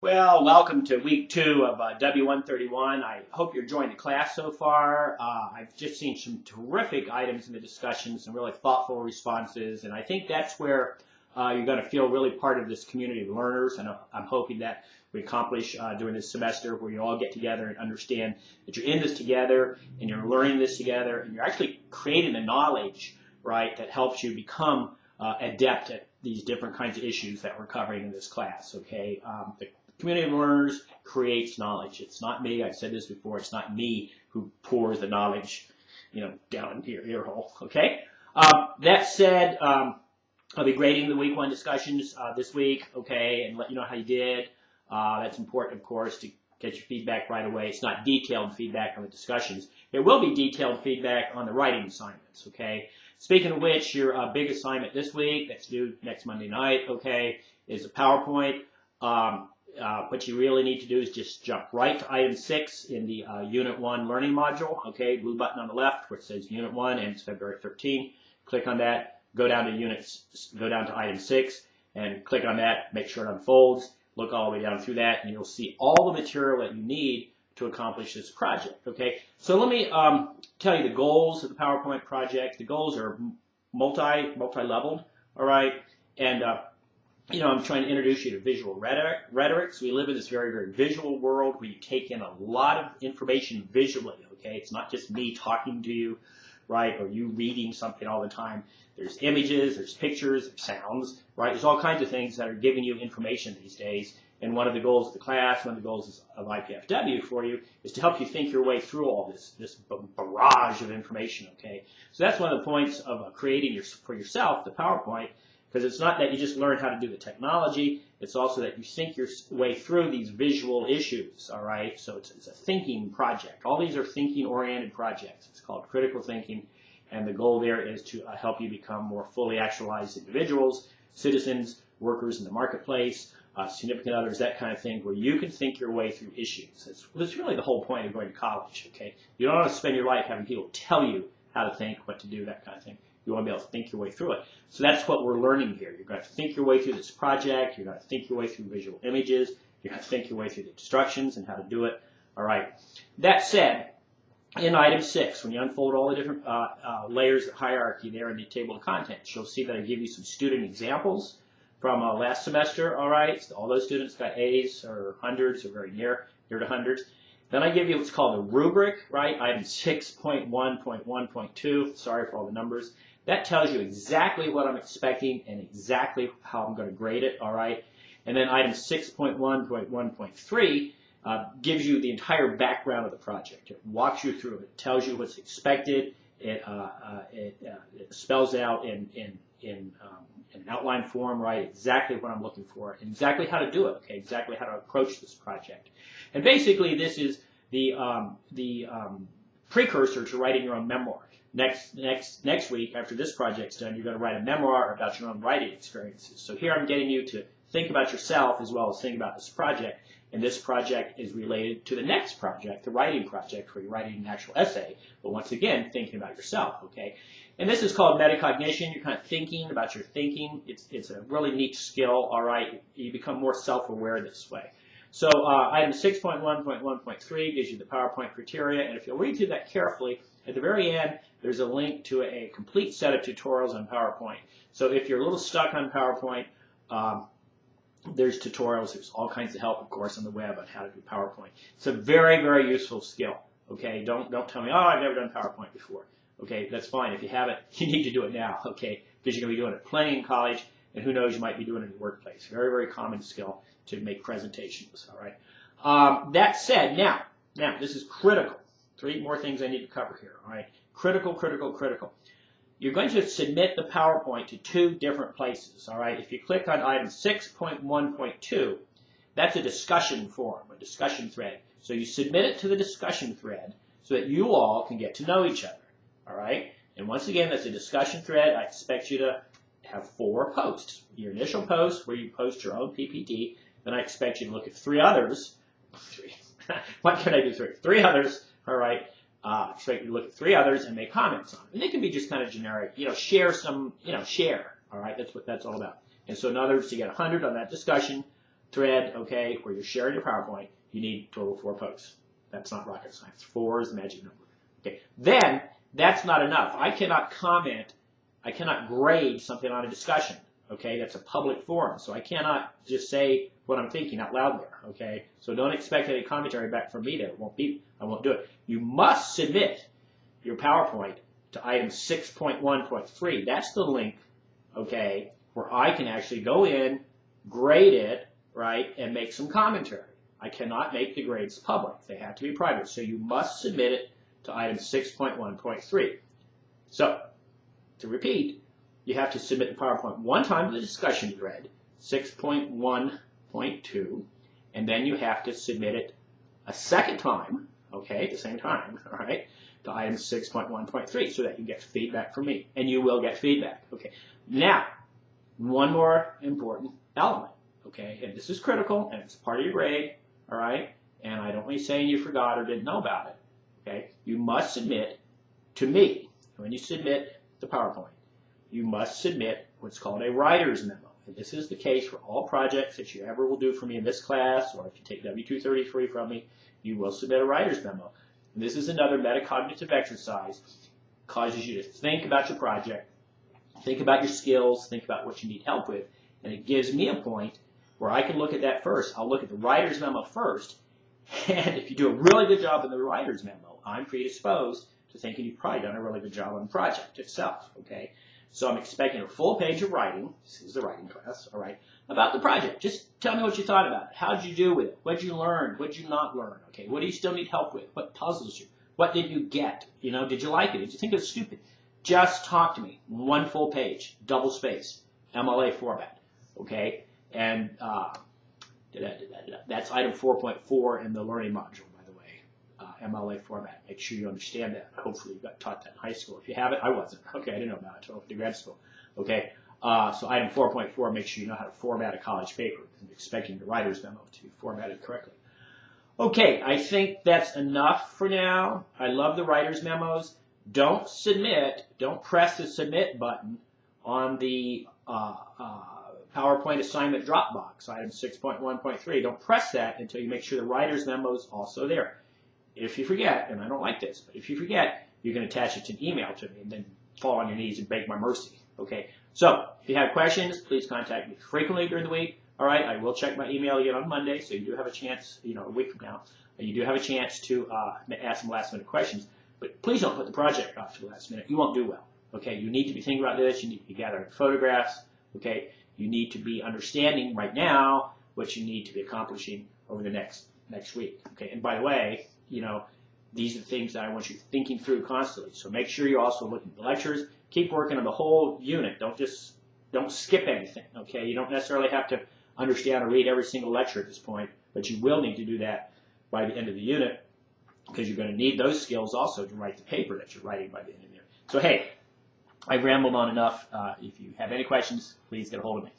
Well, welcome to week 2 of W131. I hope you're enjoying the class so far. I've just seen some terrific items in the discussion, some really thoughtful responses, and I think that's where you're going to feel really part of this community of learners, and I'm hoping that we accomplish during this semester where you all get together and understand that you're in this together, and you're learning this together, and you're actually creating the knowledge, right, that helps you become adept at these different kinds of issues that we're covering in this class, okay? The community of learners creates knowledge. It's not me. I've said this before. It's not me who pours the knowledge, down into your ear hole. Okay. That said, I'll be grading the week 1 discussions this week. Okay, and let you know how you did. That's important, of course, to get your feedback right away. It's not detailed feedback on the discussions. There will be detailed feedback on the writing assignments. Okay. Speaking of which, your big assignment this week, that's due next Monday night. Okay, is a PowerPoint. What you really need to do is just jump right to item 6 in the Unit 1 learning module. Okay, blue button on the left where it says Unit 1 and it's February 13. Click on that, go down to item 6 and click on that, make sure it unfolds, look all the way down through that, and you'll see all the material that you need to accomplish this project. Okay, so let me tell you the goals of the PowerPoint project. The goals are multi-leveled, all right, and I'm trying to introduce you to visual rhetoric. So we live in this very, very visual world where you take in a lot of information visually, okay? It's not just me talking to you, right, or you reading something all the time. There's images, there's pictures, there's sounds, right? There's all kinds of things that are giving you information these days. And one of the goals of the class, one of the goals of IPFW for you, is to help you think your way through all this barrage of information, okay? So that's one of the points of creating for yourself the PowerPoint, because it's not that you just learn how to do the technology, it's also that you think your way through these visual issues, all right? So it's a thinking project. All these are thinking-oriented projects. It's called critical thinking, and the goal there is to help you become more fully actualized individuals, citizens, workers in the marketplace, significant others, that kind of thing, where you can think your way through issues. That's really the whole point of going to college, okay? You don't want to spend your life having people tell you how to think, what to do, that kind of thing. You want to be able to think your way through it. So that's what we're learning here. You're going to think your way through this project. You're going to think your way through visual images. You're going to think your way through the instructions and how to do it. All right. That said, in item 6, when you unfold all the different layers of hierarchy there in the table of contents, you'll see that I give you some student examples from last semester. All right. So all those students got A's or hundreds or very near to hundreds. Then I give you what's called a rubric, right? Item 6.1.1.2. Sorry for all the numbers. That tells you exactly what I'm expecting and exactly how I'm going to grade it, all right? And then item 6.1.1.3 gives you the entire background of the project. It walks you through it. It tells you what's expected. It spells out in outline form, right, exactly what I'm looking for and exactly how to do it, okay, exactly how to approach this project. And basically, this is the precursor to writing your own memoir. Next week, after this project's done, you're going to write a memoir about your own writing experiences. So here I'm getting you to think about yourself as well as think about this project. And this project is related to the next project, the writing project, where you're writing an actual essay. But once again, thinking about yourself, okay? And this is called metacognition. You're kind of thinking about your thinking. It's a really neat skill, all right? You become more self-aware this way. So item 6.1.1.3 gives you the PowerPoint criteria. And if you'll read through that carefully, at the very end, there's a link to a complete set of tutorials on PowerPoint. So if you're a little stuck on PowerPoint, there's tutorials. There's all kinds of help, of course, on the web on how to do PowerPoint. It's a very, very useful skill. Okay, don't tell me, oh, I've never done PowerPoint before. Okay, that's fine. If you haven't, you need to do it now. Okay, because you're going to be doing it plenty in college, and who knows, you might be doing it in the workplace. Very, very common skill to make presentations. All right. That said, now this is critical. 3 more things I need to cover here. All right. Critical. You're going to submit the PowerPoint to 2 different places. All right. If you click on item 6.1.2, that's a discussion forum, a discussion thread. So you submit it to the discussion thread so that you all can get to know each other. All right. And once again, that's a discussion thread. I expect you to have 4 posts. Your initial post where you post your own PPT. Then I expect you to look at 3 others. 3. What can I do? 3? 3 others. All right. Expect you to look at 3 others and make comments on it. And they can be just kind of generic. Share some. Share. All right. That's what that's all about. And so in other words, to get 100 on that discussion thread, okay, where you're sharing your PowerPoint, you need a total of 4 posts. That's not rocket science. 4 is the magic number. Okay. Then, that's not enough. I cannot comment, I cannot grade something on a discussion. Okay, that's a public forum, so I cannot just say what I'm thinking out loud there. Okay, so don't expect any commentary back from me. I won't do it. You must submit your PowerPoint to item 6.1.3. That's the link, okay, where I can actually go in, grade it, right, and make some commentary. I cannot make the grades public. They have to be private. So you must submit it to item 6.1.3. So, to repeat, you have to submit the PowerPoint one time to the discussion thread, 6.1.2, and then you have to submit it a second time, okay, at the same time, all right, to item 6.1.3 so that you get feedback from me. And you will get feedback, okay. Now, one more important element, okay, and this is critical, and it's part of your grade, all right, and I don't mean saying you forgot or didn't know about it, okay. You must submit to me, when you submit the PowerPoint, you must submit what's called a writer's memo. And this is the case for all projects that you ever will do for me in this class, or if you take W133 from me, you will submit a writer's memo. And this is another metacognitive exercise. It causes you to think about your project, think about your skills, think about what you need help with, and it gives me a point where I can look at that first. I'll look at the writer's memo first, and if you do a really good job in the writer's memo, I'm predisposed to thinking you've probably done a really good job on the project itself, okay? So I'm expecting a full page of writing, this is the writing class, all right, about the project. Just tell me what you thought about it. How did you do with it? What did you learn? What did you not learn? Okay, what do you still need help with? What puzzles you? What did you get? You know, did you like it? Did you think it was stupid? Just talk to me. One full page, double space, MLA format, okay? And that's item 4.4 in the learning module. MLA format. Make sure you understand that. Hopefully you got taught that in high school. If you haven't, I wasn't. Okay, I didn't know about it until I went to grad school. Okay, so item 4.4, make sure you know how to format a college paper. I'm expecting the writer's memo to be formatted correctly. Okay, I think that's enough for now. I love the writer's memos. Don't submit, don't press the submit button on the PowerPoint assignment Dropbox, item 6.1.3. Don't press that until you make sure the writer's memo is also there. If you forget, and I don't like this, but if you forget, you can attach it to an email to me and then fall on your knees and beg my mercy. Okay? So, if you have questions, please contact me frequently during the week. All right? I will check my email again on Monday, so you do have a chance, you know, a week from now, and you do have a chance to ask some last-minute questions. But please don't put the project off to the last minute. You won't do well. Okay? You need to be thinking about this. You need to be gathering photographs. Okay? You need to be understanding right now what you need to be accomplishing over the next week. Okay? And by the way, you know, these are the things that I want you thinking through constantly. So make sure you're also looking at the lectures. Keep working on the whole unit. Don't skip anything, okay? You don't necessarily have to understand or read every single lecture at this point, but you will need to do that by the end of the unit because you're going to need those skills also to write the paper that you're writing by the end of the year. So, hey, I've rambled on enough. If you have any questions, please get a hold of me.